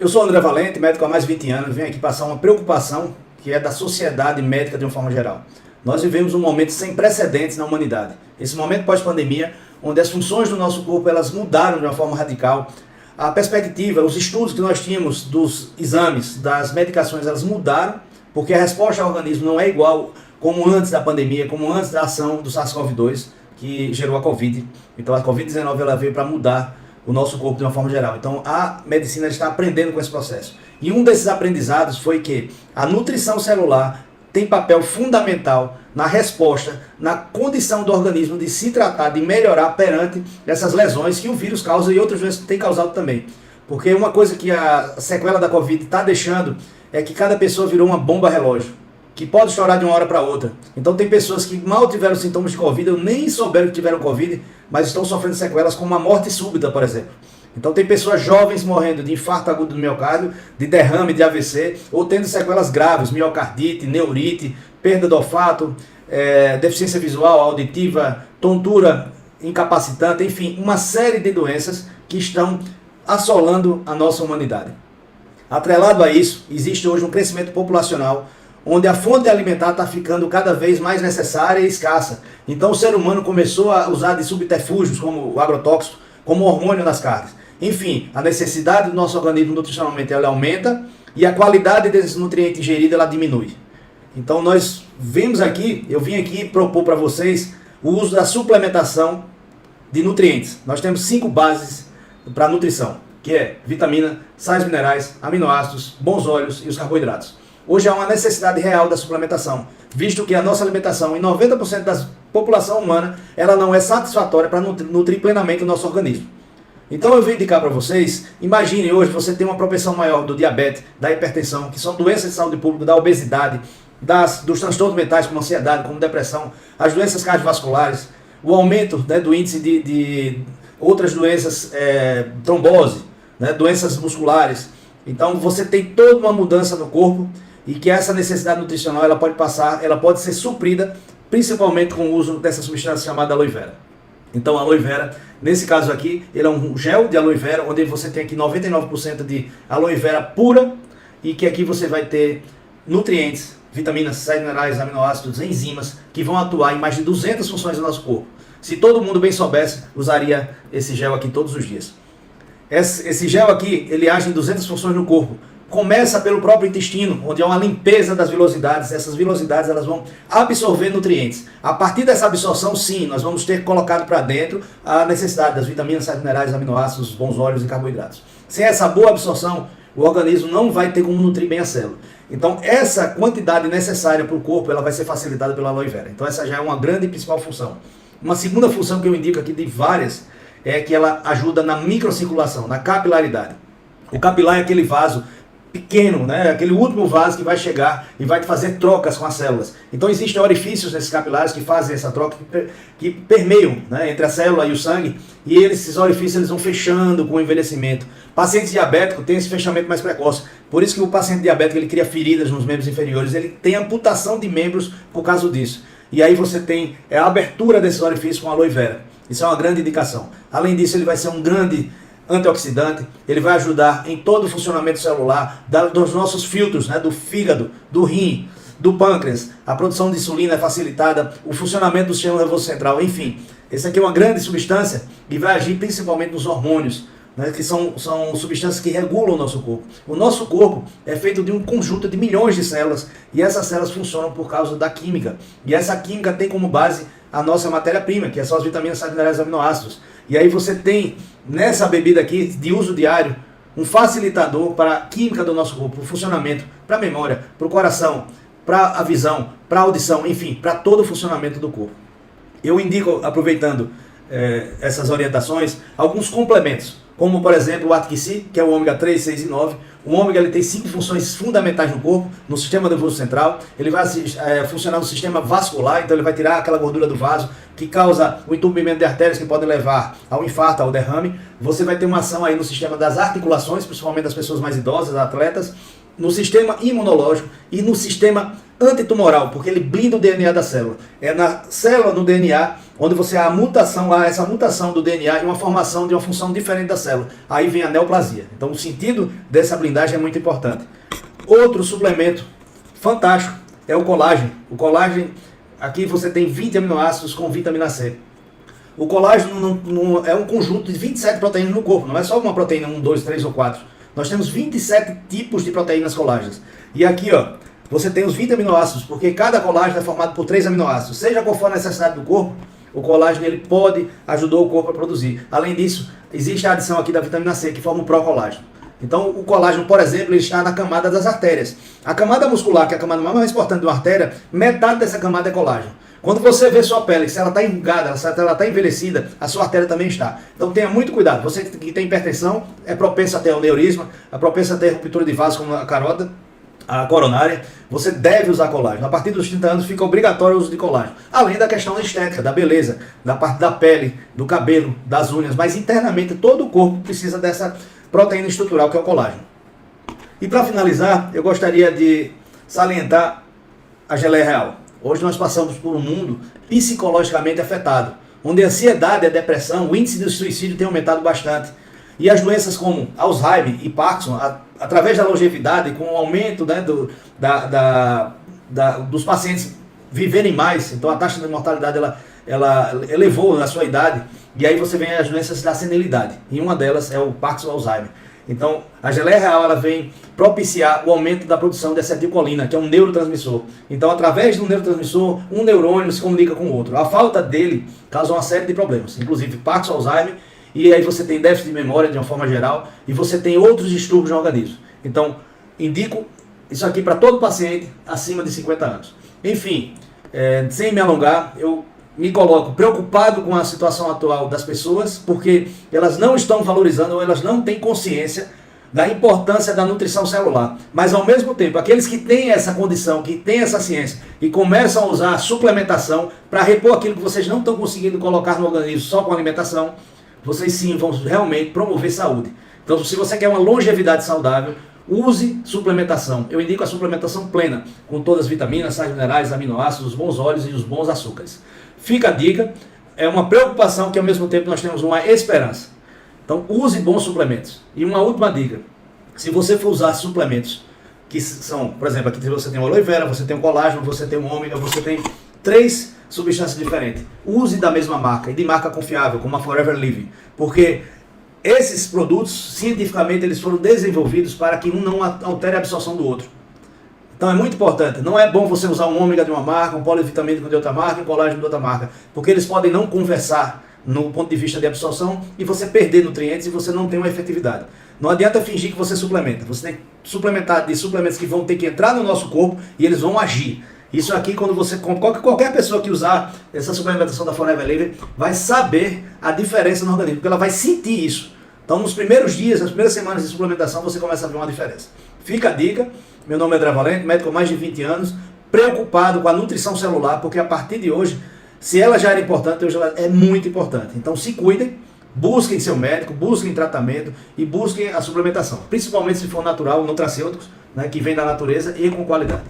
Eu sou André Valente, médico há mais de 20 anos, venho aqui passar uma preocupação que é da sociedade médica de uma forma geral. Nós vivemos um momento sem precedentes na humanidade. Esse momento pós-pandemia, onde as funções do nosso corpo elas mudaram de uma forma radical. A perspectiva, os estudos que nós tínhamos dos exames, das medicações, elas mudaram, porque a resposta ao organismo não é igual como antes da pandemia, como antes da ação do SARS-CoV-2, que gerou a Covid. Então a Covid-19 ela veio para mudar o nosso corpo de uma forma geral. Então a medicina está aprendendo com esse processo. E um desses aprendizados foi que a nutrição celular tem papel fundamental na resposta, na condição do organismo de se tratar, de melhorar perante essas lesões que o vírus causa e outras vezes tem causado também. Porque uma coisa que a sequela da Covid está deixando é que cada pessoa virou uma bomba relógio, que pode estourar de uma hora para outra. Então tem pessoas que mal tiveram sintomas de Covid, ou nem souberam que tiveram Covid, mas estão sofrendo sequelas como a morte súbita, por exemplo. Então tem pessoas jovens morrendo de infarto agudo do miocárdio, de derrame, de AVC, ou tendo sequelas graves, miocardite, neurite, perda do olfato, deficiência visual, auditiva, tontura incapacitante, enfim, uma série de doenças que estão assolando a nossa humanidade. Atrelado a isso, existe hoje um crescimento populacional, onde a fonte alimentar está ficando cada vez mais necessária e escassa. Então o ser humano começou a usar de subterfúgios, como o agrotóxico, como hormônio nas carnes. Enfim, a necessidade do nosso organismo nutricionalmente ela aumenta e a qualidade desses nutrientes ingeridos ela diminui. Então nós vimos aqui, eu vim aqui propor para vocês o uso da suplementação de nutrientes. Nós temos 5 bases para a nutrição, que é vitamina, sais minerais, aminoácidos, bons óleos e os carboidratos. Hoje há uma necessidade real da suplementação, visto que a nossa alimentação, em 90% da população humana, ela não é satisfatória para nutrir plenamente o nosso organismo. Então eu vim indicar para vocês, imagine hoje você tem uma propensão maior do diabetes, da hipertensão, que são doenças de saúde pública, da obesidade, dos transtornos mentais como ansiedade, como depressão, as doenças cardiovasculares, o aumento do índice de outras doenças, trombose, doenças musculares. Então você tem toda uma mudança no corpo e que essa necessidade nutricional ela pode ser suprida principalmente com o uso dessa substância chamada aloe vera. Então a aloe vera, nesse caso aqui, ele é um gel de aloe vera, onde você tem aqui 99% de aloe vera pura e que aqui você vai ter nutrientes, vitaminas, sais minerais, aminoácidos, enzimas, que vão atuar em mais de 200 funções do nosso corpo. Se todo mundo bem soubesse, usaria esse gel aqui todos os dias. Esse gel aqui, ele age em 200 funções no corpo. Começa pelo próprio intestino, onde há uma limpeza das vilosidades. Essas vilosidades elas vão absorver nutrientes. A partir dessa absorção, sim, nós vamos ter colocado para dentro a necessidade das vitaminas, sais minerais, aminoácidos, bons óleos e carboidratos. Sem essa boa absorção, o organismo não vai ter como nutrir bem a célula. Então, essa quantidade necessária para o corpo ela vai ser facilitada pela aloe vera. Então, essa já é uma grande e principal função. Uma segunda função que eu indico aqui de várias é que ela ajuda na microcirculação, na capilaridade. O capilar é aquele vaso pequeno, aquele último vaso que vai chegar e vai fazer trocas com as células. Então existem orifícios nesses capilares que fazem essa troca, que permeiam entre a célula e o sangue, e esses orifícios eles vão fechando com o envelhecimento. Pacientes diabéticos têm esse fechamento mais precoce, por isso que o paciente diabético ele cria feridas nos membros inferiores, ele tem amputação de membros por causa disso. E aí você tem a abertura desses orifícios com aloe vera. Isso é uma grande indicação. Além disso, ele vai ser um grande antioxidante, ele vai ajudar em todo o funcionamento celular, dos nossos filtros, do fígado, do rim, do pâncreas, a produção de insulina é facilitada, o funcionamento do sistema nervoso central, enfim. Essa aqui é uma grande substância e vai agir principalmente nos hormônios, que são substâncias que regulam o nosso corpo. O nosso corpo é feito de um conjunto de milhões de células e essas células funcionam por causa da química. E essa química tem como base a nossa matéria-prima, que são as vitaminas, sais minerais e aminoácidos. E aí você tem nessa bebida aqui de uso diário um facilitador para a química do nosso corpo, para o funcionamento, para a memória, para o coração, para a visão, para a audição, enfim, para todo o funcionamento do corpo. Eu indico, aproveitando essas orientações, alguns complementos, como por exemplo o Atkisi, que é o ômega 3, 6 e 9. O ômega ele tem 5 funções fundamentais no corpo, no sistema nervoso central. Ele vai funcionar no sistema vascular, então ele vai tirar aquela gordura do vaso que causa o entupimento de artérias que podem levar ao infarto, ao derrame. Você vai ter uma ação aí no sistema das articulações, principalmente das pessoas mais idosas, atletas, no sistema imunológico e no sistema antitumoral, porque ele blinda o DNA da célula. É na célula, no DNA, onde você há essa mutação do DNA e uma formação de uma função diferente da célula. Aí vem a neoplasia. Então o sentido dessa blindagem é muito importante. Outro suplemento fantástico é o colágeno. O colágeno, aqui você tem 20 aminoácidos com vitamina C. O colágeno é um conjunto de 27 proteínas no corpo, não é só uma proteína 1, 2, 3 ou 4. Nós temos 27 tipos de proteínas colágenas. E aqui, ó, você tem os 20 aminoácidos, porque cada colágeno é formado por 3 aminoácidos. Seja qual for a necessidade do corpo, o colágeno ele pode ajudar o corpo a produzir. Além disso, existe a adição aqui da vitamina C, que forma o pró-colágeno. Então, o colágeno, por exemplo, ele está na camada das artérias. A camada muscular, que é a camada mais importante de uma artéria, metade dessa camada é colágeno. Quando você vê sua pele, se ela está enrugada, se ela está envelhecida, a sua artéria também está. Então tenha muito cuidado. Você que tem hipertensão é propenso a ter aneurisma, é propenso a ter ruptura de vaso como a carótida, a coronária. Você deve usar colágeno. A partir dos 30 anos fica obrigatório o uso de colágeno. Além da questão da estética, da beleza, da parte da pele, do cabelo, das unhas. Mas internamente todo o corpo precisa dessa proteína estrutural que é o colágeno. E para finalizar, eu gostaria de salientar a geleia real. Hoje nós passamos por um mundo psicologicamente afetado, onde a ansiedade, a depressão, o índice de suicídio tem aumentado bastante. E as doenças como Alzheimer e Parkinson, através da longevidade, com o aumento, né, dos pacientes viverem mais, então a taxa de mortalidade ela elevou na sua idade, e aí você vem as doenças da senilidade, e uma delas é o Parkinson e o Alzheimer. Então, a geleia real ela vem propiciar o aumento da produção de acetilcolina, que é um neurotransmissor. Então, através do neurotransmissor, um neurônio se comunica com o outro. A falta dele causa uma série de problemas, inclusive Parkinson, Alzheimer, e aí você tem déficit de memória de uma forma geral, e você tem outros distúrbios no organismo. Então, indico isso aqui para todo paciente acima de 50 anos. Enfim, sem me alongar, eu me coloco preocupado com a situação atual das pessoas, porque elas não estão valorizando ou elas não têm consciência da importância da nutrição celular. Mas ao mesmo tempo, aqueles que têm essa condição, que têm essa ciência e começam a usar a suplementação para repor aquilo que vocês não estão conseguindo colocar no organismo só com alimentação, vocês sim vão realmente promover saúde. Então, se você quer uma longevidade saudável, use suplementação. Eu indico a suplementação plena, com todas as vitaminas, sais minerais, aminoácidos, os bons óleos e os bons açúcares. Fica a dica, é uma preocupação que ao mesmo tempo nós temos uma esperança. Então use bons suplementos. E uma última dica, se você for usar suplementos, que são, por exemplo, aqui você tem o aloe vera, você tem o colágeno, você tem o ômega, você tem 3 substâncias diferentes. Use da mesma marca e de marca confiável, como a Forever Living, porque esses produtos, cientificamente, eles foram desenvolvidos para que um não altere a absorção do outro. Então é muito importante, não é bom você usar um ômega de uma marca, um polivitamínico de outra marca e um colágeno de outra marca, porque eles podem não conversar no ponto de vista de absorção e você perder nutrientes e você não tem uma efetividade. Não adianta fingir que você suplementa, você tem que suplementar de suplementos que vão ter que entrar no nosso corpo e eles vão agir. Isso aqui, quando você, qualquer pessoa que usar essa suplementação da Forever Living vai saber a diferença no organismo, porque ela vai sentir isso. Então nos primeiros dias, nas primeiras semanas de suplementação, você começa a ver uma diferença. Fica a dica, meu nome é André Valente, médico há mais de 20 anos, preocupado com a nutrição celular, porque a partir de hoje, se ela já era importante, hoje ela é muito importante. Então se cuidem, busquem seu médico, busquem tratamento e busquem a suplementação, principalmente se for natural, nutracêuticos, né, que vem da natureza e com qualidade.